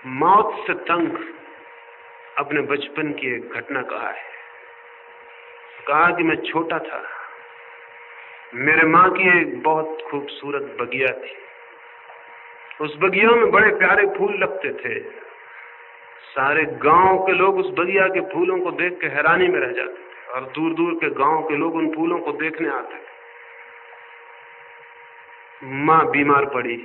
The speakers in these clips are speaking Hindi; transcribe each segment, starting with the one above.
मौत से तंग अपने बचपन की एक घटना कहा है। कहा कि मैं छोटा था, मेरे माँ की एक बहुत खूबसूरत बगिया थी। उस बगिया में बड़े प्यारे फूल लगते थे। सारे गांव के लोग उस बगिया के फूलों को देख के हैरानी में रह जाते थे और दूर दूर के गांव के लोग उन फूलों को देखने आते थे। माँ बीमार पड़ी।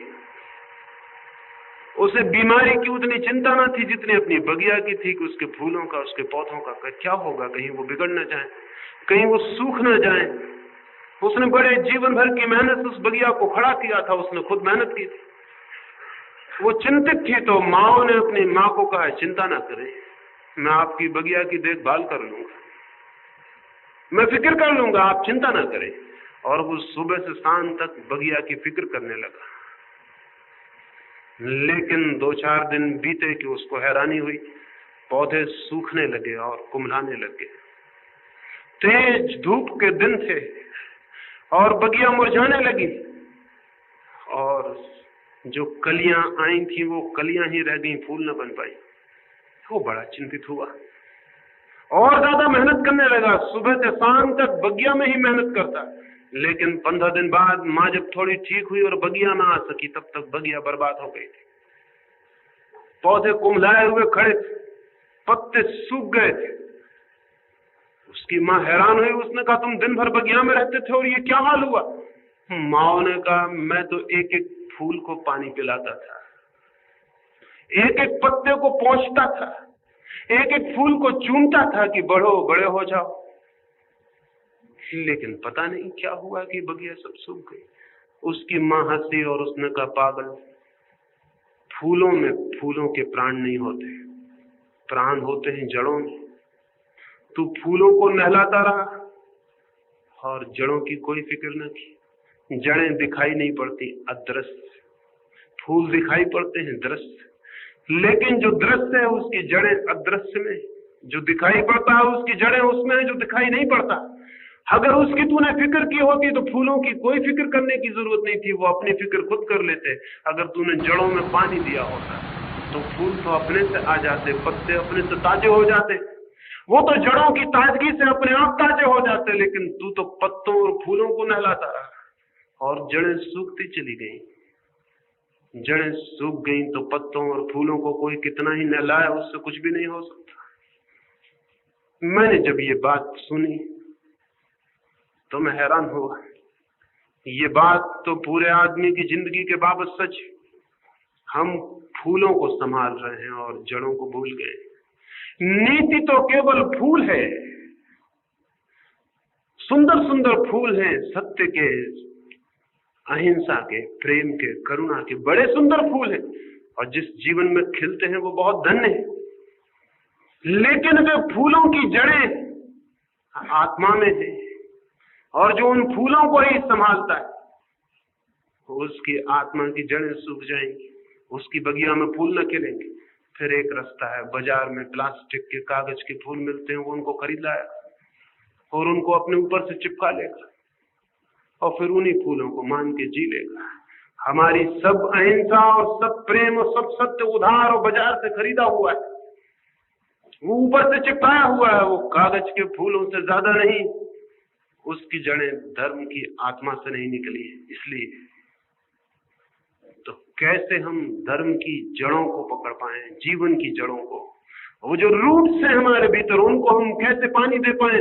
उसे बीमारी की उतनी चिंता न थी जितनी अपनी बगिया की थी कि उसके फूलों का, उसके पौधों का क्या होगा, कहीं वो बिगड़ न जाए, कहीं वो सूख न जाए। उसने बड़े जीवन भर की मेहनत उस बगिया को खड़ा किया था, उसने खुद मेहनत की थी। वो चिंतित थी तो माँ ने अपनी माँ को कहा, चिंता ना करें, मैं आपकी बगिया की देखभाल कर लूंगा, मैं फिक्र कर लूंगा, आप चिंता ना करें। और वो सुबह से शाम तक बगिया की फिक्र करने लगा। लेकिन 2-4 दिन बीते कि उसको हैरानी हुई, पौधे सूखने लगे और कुम्हलाने लगे। तेज धूप के दिन थे और बगिया मुरझाने लगी और जो कलियां आई थी वो कलियां ही रह गई, फूल न बन पाई। वो बड़ा चिंतित हुआ और ज्यादा मेहनत करने लगा। सुबह से शाम तक बगिया में ही मेहनत करता। लेकिन 15 दिन बाद माँ जब थोड़ी ठीक हुई और बगिया ना आ सकी, तब तक बगिया बर्बाद हो गई थी। पौधे कुम्हलाए हुए खड़े थे, पत्ते सूख गए थे। उसकी माँ हैरान हुई। उसने कहा, तुम दिन भर बगिया में रहते थे और ये क्या हाल हुआ? माँ ने कहा, मैं तो एक एक फूल को पानी पिलाता था, एक एक पत्ते को पोंछता था, एक एक फूल को चूमता था कि बढ़ो, बड़े हो जाओ। लेकिन पता नहीं क्या हुआ कि बगिया सब सूख गई। उसकी माँ हंसी और उसने कहा, पागल, फूलों में फूलों के प्राण नहीं होते, प्राण होते हैं जड़ों में। तू फूलों को नहलाता रहा और जड़ों की कोई फिक्र न की। जड़ें दिखाई नहीं पड़ती, अदृश्य। फूल दिखाई पड़ते हैं, दृश्य। लेकिन जो दृश्य है उसकी जड़ें अदृश्य में, जो दिखाई पड़ता है उसकी जड़ें उसमें है जो दिखाई नहीं पड़ता। अगर उसकी तूने फिक्र की होती तो फूलों की कोई फिक्र करने की जरूरत नहीं थी, वो अपनी फिक्र खुद कर लेते। अगर तूने जड़ों में पानी दिया होता तो फूल तो अपने से आ जाते, पत्ते अपने से ताजे हो जाते, वो तो जड़ों की ताजगी से अपने आप ताजे हो जाते। लेकिन तू तो पत्तों और फूलों को नहलाता रहा और जड़ें सूखती चली गई। जड़ें सूख गई तो पत्तों और फूलों को कोई कितना ही नहलाए, उससे कुछ भी नहीं हो सकता। मैंने जब ये बात सुनी तो मैं हैरान हुआ। ये बात तो पूरे आदमी की जिंदगी के बाबत सच है। हम फूलों को संभाल रहे हैं और जड़ों को भूल गए। नीति तो केवल फूल है, सुंदर सुंदर फूल हैं, सत्य के, अहिंसा के, प्रेम के, करुणा के, बड़े सुंदर फूल हैं और जिस जीवन में खिलते हैं वो बहुत धन्य है। लेकिन वे फूलों की जड़ें आत्मा में है और जो उन फूलों को ही संभालता है उसकी आत्मा की जड़ें सूख जाएंगी, उसकी बगिया में फूल न खिलेंगे। फिर एक रास्ता है, बाजार में प्लास्टिक के, कागज के फूल मिलते हैं, वो उनको खरीद लाया और उनको अपने ऊपर से चिपका लेगा और फिर उन्हीं फूलों को मान के जी लेगा। हमारी सब अहिंसा और सब प्रेम और सब सत्य उधार और बाजार से खरीदा हुआ है, वो ऊपर से चिपकाया हुआ है, वो कागज के फूलों से ज्यादा नहीं। उसकी जड़ें धर्म की आत्मा से नहीं निकली है। इसलिए तो कैसे हम धर्म की जड़ों को पकड़ पाए, जीवन की जड़ों को, वो जो रूट्स हैं हमारे भीतर, उनको हम कैसे पानी दे पाए।